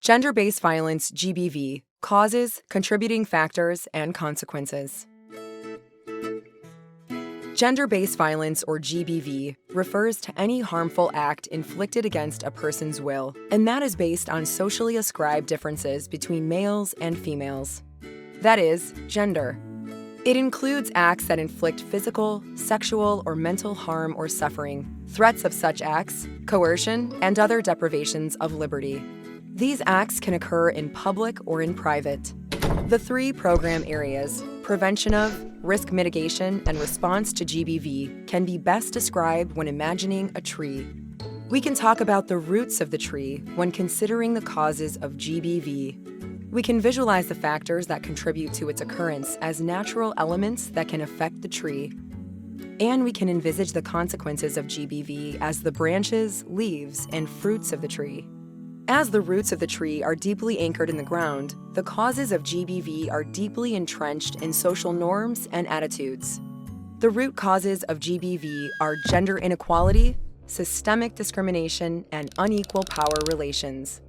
Gender-based violence, GBV, causes, contributing factors, and consequences. Gender-based violence, or GBV, refers to any harmful act inflicted against a person's will, and that is based on socially ascribed differences between males and females. That is, gender. It includes acts that inflict physical, sexual, or mental harm or suffering, threats of such acts, coercion, and other deprivations of liberty. These acts can occur in public or in private. The three program areas, prevention of, risk mitigation, and response to GBV, can be best described when imagining a tree. We can talk about the roots of the tree when considering the causes of GBV. We can visualize the factors that contribute to its occurrence as natural elements that can affect the tree. And we can envisage the consequences of GBV as the branches, leaves, and fruits of the tree. As the roots of the tree are deeply anchored in the ground, the causes of GBV are deeply entrenched in social norms and attitudes. The root causes of GBV are gender inequality, systemic discrimination, and unequal power relations.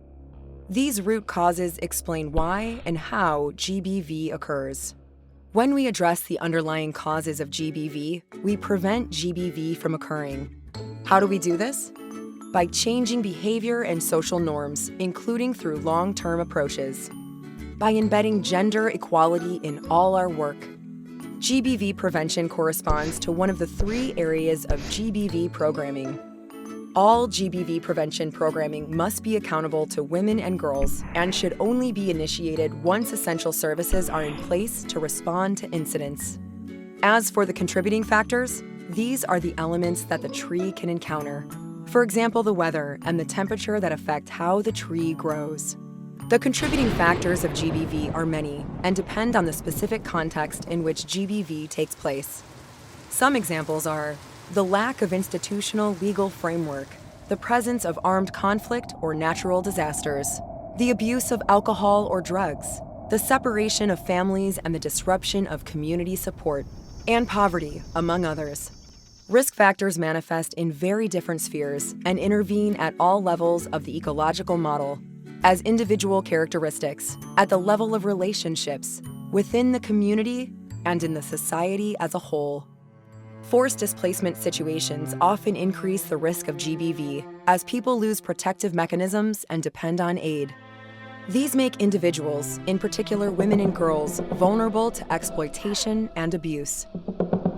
These root causes explain why and how GBV occurs. When we address the underlying causes of GBV, we prevent GBV from occurring. How do we do this? By changing behavior and social norms, including through long-term approaches. By embedding gender equality in all our work. GBV prevention corresponds to one of the three areas of GBV programming. All GBV prevention programming must be accountable to women and girls and should only be initiated once essential services are in place to respond to incidents. As for the contributing factors, these are the elements that the tree can encounter. For example, the weather and the temperature that affect how the tree grows. The contributing factors of GBV are many and depend on the specific context in which GBV takes place. Some examples are the lack of institutional legal framework, the presence of armed conflict or natural disasters, the abuse of alcohol or drugs, the separation of families and the disruption of community support, and poverty, among others. Risk factors manifest in very different spheres and intervene at all levels of the ecological model, as individual characteristics, at the level of relationships, within the community, and in the society as a whole. Forced displacement situations often increase the risk of GBV as people lose protective mechanisms and depend on aid. These make individuals, in particular women and girls, vulnerable to exploitation and abuse.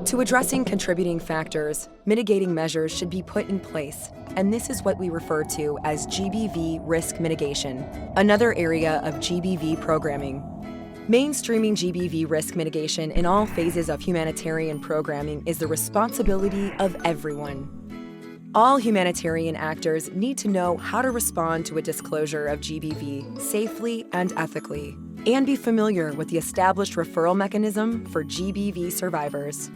To addressing contributing factors, mitigating measures should be put in place, and this is what we refer to as GBV risk mitigation, another area of GBV programming. Mainstreaming GBV risk mitigation in all phases of humanitarian programming is the responsibility of everyone. All humanitarian actors need to know how to respond to a disclosure of GBV safely and ethically, and be familiar with the established referral mechanism for GBV survivors.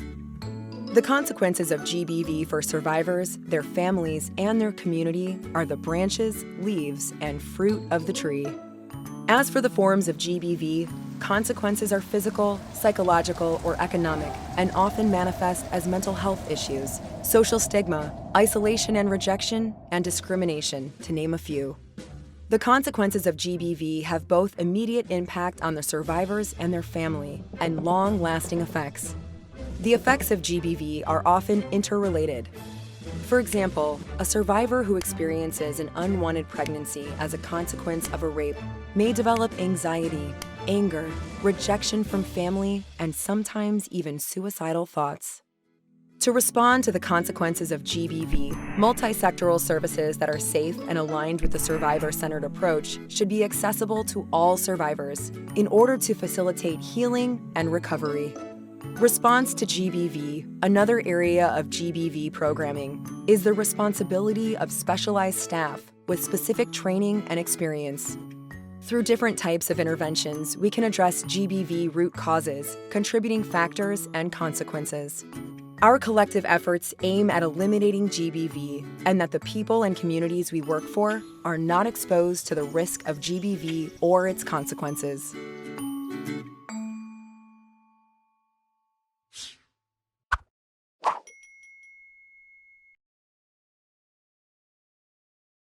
The consequences of GBV for survivors, their families, and their community are the branches, leaves, and fruit of the tree. As for the forms of GBV, consequences are physical, psychological, or economic, and often manifest as mental health issues, social stigma, isolation and rejection, and discrimination, to name a few. The consequences of GBV have both immediate impact on the survivors and their family, and long-lasting effects. The effects of GBV are often interrelated. For example, a survivor who experiences an unwanted pregnancy as a consequence of a rape may develop anxiety, anger, rejection from family, and sometimes even suicidal thoughts. To respond to the consequences of GBV, multi-sectoral services that are safe and aligned with the survivor-centered approach should be accessible to all survivors in order to facilitate healing and recovery. Response to GBV, another area of GBV programming, is the responsibility of specialized staff with specific training and experience. Through different types of interventions, we can address GBV root causes, contributing factors, and consequences. Our collective efforts aim at eliminating GBV and that the people and communities we work for are not exposed to the risk of GBV or its consequences.